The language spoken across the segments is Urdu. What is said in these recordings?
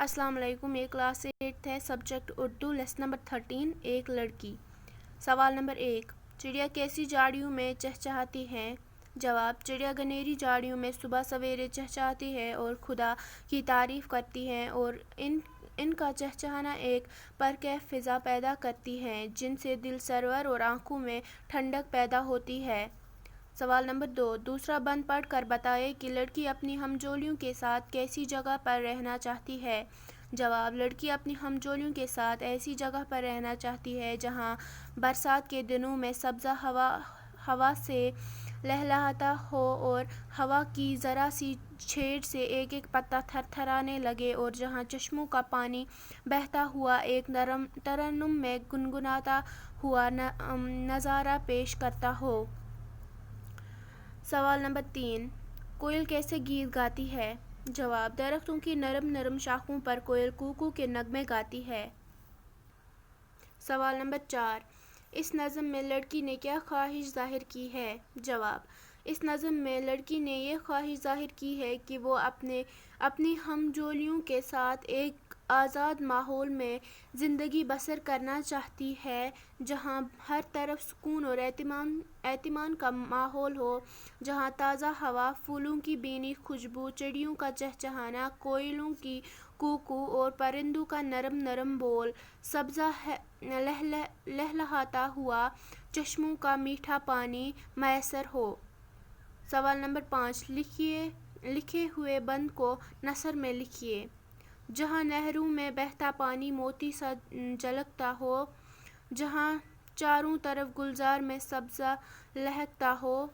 السلام علیکم۔ یہ کلاس 8 ہے، سبجیکٹ اردو، لیسن نمبر 13، ایک لڑکی۔ سوال نمبر 1، چڑیا کیسی جھاڑیوں میں چہچہاتی ہے؟ جواب، چڑیا گھنیری جھاڑیوں میں صبح سویرے چہچہاتی ہے اور خدا کی تعریف کرتی ہے، اور ان کا چہچہانا ایک پرکیف فضا پیدا کرتی ہے جن سے دل سرور اور آنکھوں میں ٹھنڈک پیدا ہوتی ہے۔ سوال نمبر 2، دوسرا بند پڑھ کر بتائیں کہ لڑکی اپنی ہمجولیوں کے ساتھ کیسی جگہ پر رہنا چاہتی ہے؟ جواب، لڑکی اپنی ہمجولیوں کے ساتھ ایسی جگہ پر رہنا چاہتی ہے جہاں برسات کے دنوں میں سبزہ ہوا سے لہلہاتا ہو اور ہوا کی ذرا سی چھیڑ سے ایک ایک پتا تھر تھرانے لگے، اور جہاں چشموں کا پانی بہتا ہوا ایک ترنم میں گنگناتا ہوا نظارہ پیش کرتا ہو۔ سوال نمبر 3، کوئل کیسے گیت گاتی ہے؟ جواب، درختوں کی نرم نرم شاخوں پر کوئل کوکو کے نغمے گاتی ہے۔ سوال نمبر 4، اس نظم میں لڑکی نے کیا خواہش ظاہر کی ہے؟ جواب، اس نظم میں لڑکی نے یہ خواہش ظاہر کی ہے کہ وہ اپنی ہمجولیوں کے ساتھ ایک آزاد ماحول میں زندگی بسر کرنا چاہتی ہے، جہاں ہر طرف سکون اور اطمینان کا ماحول ہو، جہاں تازہ ہوا، پھولوں کی بھینی خوشبو، چڑیوں کا چہچہانا، کوئلوں کی کوکو اور پرندوں کا نرم نرم بول، سبزہ لہلہاتا ہوا، چشموں کا میٹھا پانی میسر ہو۔ سوال نمبر 5، لکھے ہوئے بند کو نثر میں لکھیے۔ جہاں نہروں میں بہتا پانی موتی سا جھلکتا ہو، جہاں چاروں طرف گلزار میں سبزہ لہکتا ہو،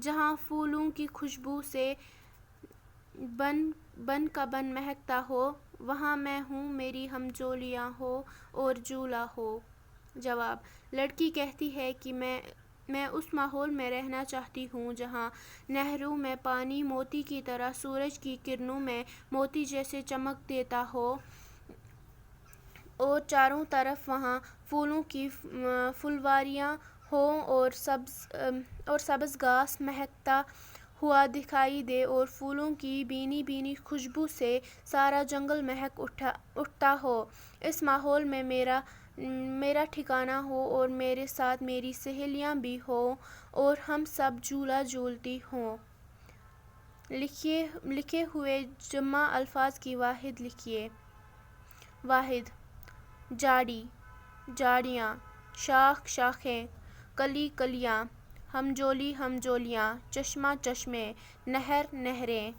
جہاں پھولوں کی خوشبو سے بن کا بن مہکتا ہو، وہاں میں ہوں، میری ہمجولیاں ہو اور جھولا ہو۔ جواب، لڑکی کہتی ہے کہ میں اس ماحول میں رہنا چاہتی ہوں جہاں نہروں میں پانی موتی کی طرح سورج کی کرنوں میں موتی جیسے چمک دیتا ہو، اور چاروں طرف وہاں پھولوں کی پھلواریاں ہوں اور سبز گھاس مہکتا ہوا دکھائی دے، اور پھولوں کی بھینی بھینی خوشبو سے سارا جنگل مہک اٹھتا ہو۔ اس ماحول میں میرا ٹھکانہ ہو اور میرے ساتھ میری سہیلیاں بھی ہوں اور ہم سب جھولا جھولتی ہوں۔ لکھے ہوئے جمع الفاظ کی واحد لکھیے۔ واحد، جھاڑی، جھاڑیاں، شاخ، شاخیں، کلی، کلیاں، ہمجولی، ہمجولیاں، چشمہ، چشمے، نہر، نہریں۔